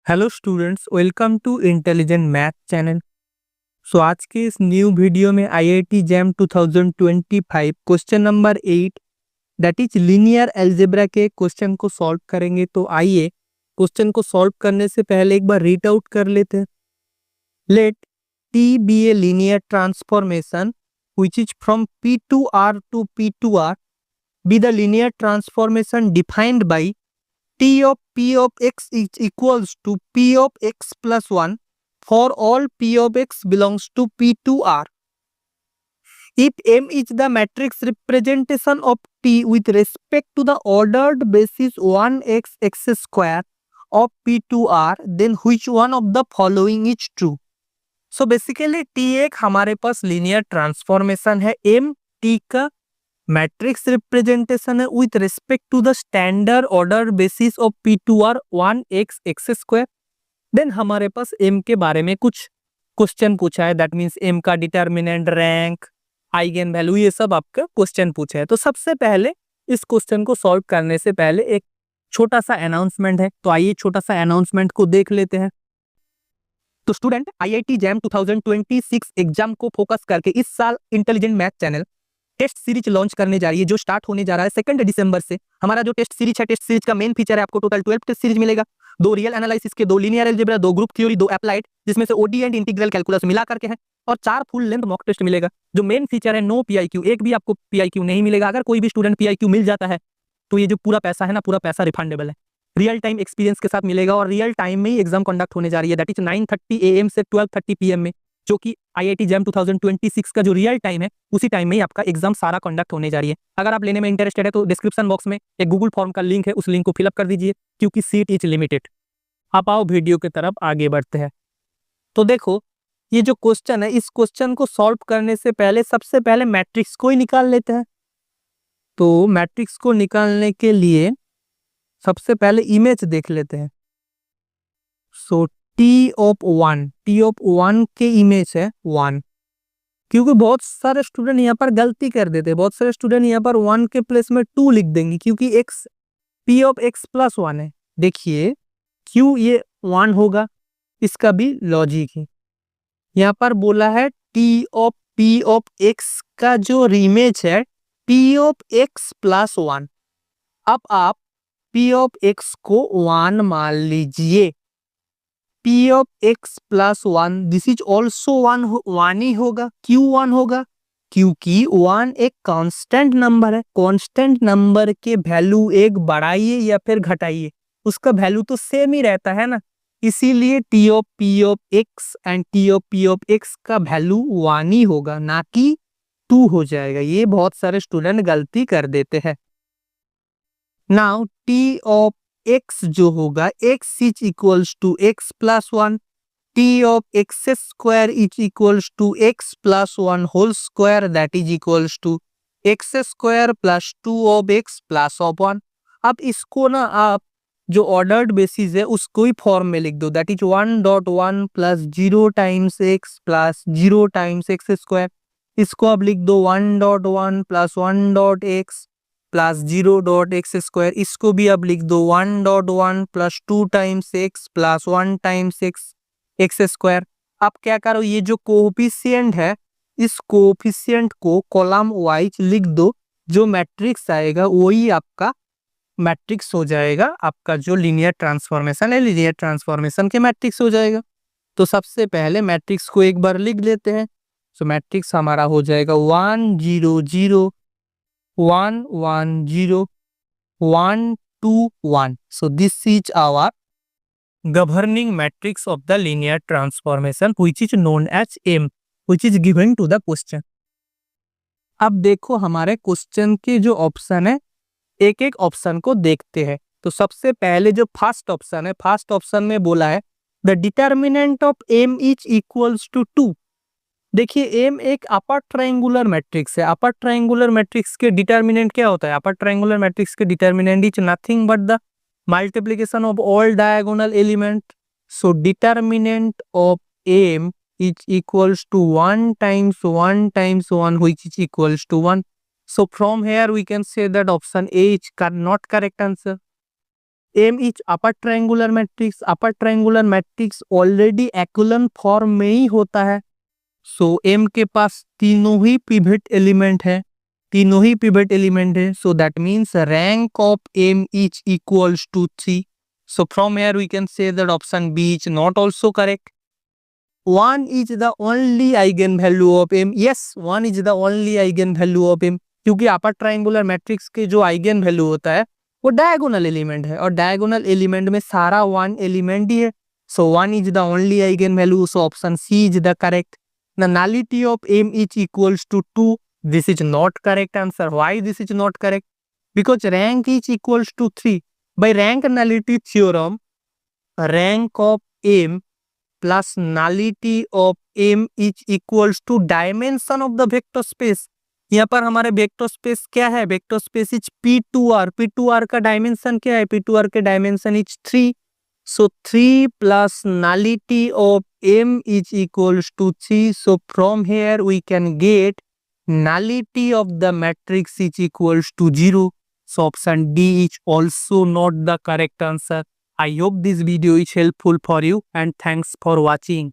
Hello students, welcome to intelligent math channel. आज के इस न्यू वीडियो में IIT jam 2025 question number 8 that is linear algebra के question को सॉल्व करेंगे। तो आइए क्वेश्चन को सॉल्व करने से पहले एक बार रीड आउट कर लेते हैं। Let T be a linear transformation which is from P two R two P two R be the linear transformation defined by T of P of x is equals to P of x plus 1 for all P of x belongs to P to R. If M is the matrix representation of T with respect to the ordered basis 1x x square of P to R, then which one of the following is true? So basically T एक हमारे पास linear transformation है, M T का matrix representation है with respect to the standard order basis of P two R 1x x square. Then हमारे पास m के बारे में कुछ क्वेश्चन पूछा है, दैट मीन्स m का डिटर्मिनेंट, रैंक, आइगन वैल्यू, ये सब आपका क्वेश्चन पूछा है। तो सबसे पहले इस क्वेश्चन को सॉल्व करने से पहले एक छोटा सा अनाउंसमेंट है, तो आइए छोटा सा अनाउंसमेंट को देख लेते हैं। तो स्टूडेंट, आईआईटी जैम 2026 एग्जाम को फोकस करके इस साल intelligent math channel test series launch करने जा रही है, जो स्टार्ट होने जा रहा है 2 दिसंबर से। हमारा जो टेस्ट सीरीज है, टेस्ट सीरीज का मेन फीचर है आपको टोटल 12 टेस्ट सीरीज मिलेगा, 2 रियल एनालिसिस के, 2 linear algebra, 2 group theory, 2 applied, जिसमें से ओडी एंड इंटीग्रल कैलकुलस मिला करके है, और 4 फुल लेंथ मॉक टेस्ट मिलेगा। जो मेन फीचर है, नो पीआईक्यू, एक भी आपको पीआईक्यू नहीं मिलेगा। अगर कोई भी स्टूडेंट पीआईक्यू मिल जाता है तो ये जो पूरा पैसा है ना, पूरा पैसा रिफंडेबल है, रियल टाइम एक्सपीरियंस के साथ मिलेगा, और रियल टाइम में ही एग्जाम कंडक्ट होने जा रही है, दैट इज 9:30 AM से 12:30 PM में, जो कि आईआईटी जैम 2026 का जो रियल टाइम है, उसी टाइम में ही आपका एग्जाम सारा कंडक्ट होने जा रही है। अगर आप लेने में इंटरेस्टेड है तो डिस्क्रिप्शन बॉक्स में एक गूगल फॉर्म का लिंक है, उस लिंक को फिलअप कर दीजिए, क्योंकि सीट इज लिमिटेड। आप आओ वीडियो की तरफ आगे बढ़ते हैं। तो देखो, ये जो क्वेश्चन है, इस क्वेश्चन को सॉल्व करने से पहले सबसे पहले मैट्रिक्स को ही निकाल लेते हैं। तो मैट्रिक्स को निकालने के लिए सबसे पहले इमेज देख लेते हैं। सो टी ऑफ वन के इमेज है 1, क्योंकि बहुत सारे स्टूडेंट यहाँ पर गलती कर देते हैं। बहुत सारे स्टूडेंट यहाँ पर 1 के प्लेस में 2 लिख देंगे, क्योंकि x p of x plus 1 है। देखिए क्यों ये 1 होगा, इसका भी लॉजिक है। यहाँ पर बोला है t of p of x का जो इमेज है p ऑफ x प्लस 1। अब आप p ऑफ x को 1 मान लीजिए, p of x plus 1 this is also 1 ही होगा। क्यों 1 होगा? क्योंकि 1 एक कांस्टेंट नंबर है। कांस्टेंट नंबर के वैल्यू एक बढ़ाइए या फिर घटाइए, उसका वैल्यू तो सेम ही रहता है ना, इसीलिए t of p of x and t of p of x का वैल्यू 1 ही होगा, ना कि 2 हो जाएगा। ये बहुत सारे स्टूडेंट गलती कर देते हैं। नाउ t ऑफ x जो होगा, x is equals to x plus 1, t of x square is equals to x plus 1 whole square, that is equals to x square plus 2 of x plus of 1। अब इसको ना आप जो ordered basis है उसको ही form में लिख दो, that is 1.1 plus 0 times x plus 0 times x square. इसको आप लिख दो 1.1 plus 1.x plus 0.x square. इसको भी अब लिख दो 1.1 plus 2 times x plus 1 times x square. अब क्या करो, ये जो कोएफिशिएंट है, इस कोएफिशिएंट को कॉलम वाइज लिख दो, जो मैट्रिक्स आएगा वही आपका मैट्रिक्स हो जाएगा। आपका जो लीनियर ट्रांसफॉर्मेशन है, लीनियर ट्रांसफॉर्मेशन के मैट्रिक्स हो जाएगा। तो सबसे पहले मैट्रिक्स को एक बार लिख लेते हैं। सो मैट्रिक्स हमारा हो जाएगा 1 0 0 1 1 0 1 2 1। So this is our governing matrix of the linear transformation which is known as M, which is given to the question. अब देखो हमारे क्वेश्चन के जो ऑप्शन है, एक एक ऑप्शन को देखते हैं। तो सबसे पहले जो फर्स्ट ऑप्शन है, फर्स्ट ऑप्शन में बोला है the determinant of M is equals to 2। देखिए m एक अपर ट्रायंगुलर मैट्रिक्स है। अपर ट्रायंगुलर मैट्रिक्स के डिटर्मिनेंट क्या होता है? अपर ट्रायंगुलर मैट्रिक्स के determinant is nothing but the multiplication of all diagonal element. So determinant of m is equals to 1 times 1 times 1 which is equals to 1। So from here we can say that option A is not correct answer। M is upper triangular matrix. Upper triangular matrix already echelon form में ही होता है. So M के पास तीनों ही pivot element है, तीनों ही pivot element है. So that means rank of M is equals to 3. So from here we can say that option B is not also correct. 1 is the only eigenvalue of M. Yes, 1 is the only eigenvalue of M. क्योंकि upper triangular matrix के जो eigen value होता है वो diagonal element है और diagonal element में सारा 1 एलिमेंट ही है. So 1 is the only eigenvalue. So option C is the correct. The nullity of M is equals to 2. This is not correct answer. Why this is not correct? Because rank is equals to 3. By rank nullity theorem, rank of M plus nullity of M is equals to dimension of the vector space. यहाँ पर हमारे vector space क्या है? Vector space is P2R. P2R का dimension क्या है? P2R के dimension is 3. So 3 plus nullity of M is equals to 3. So from here we can get nullity of the matrix is equals to 0. So option D is also not the correct answer. I hope this video is helpful for you and thanks for watching.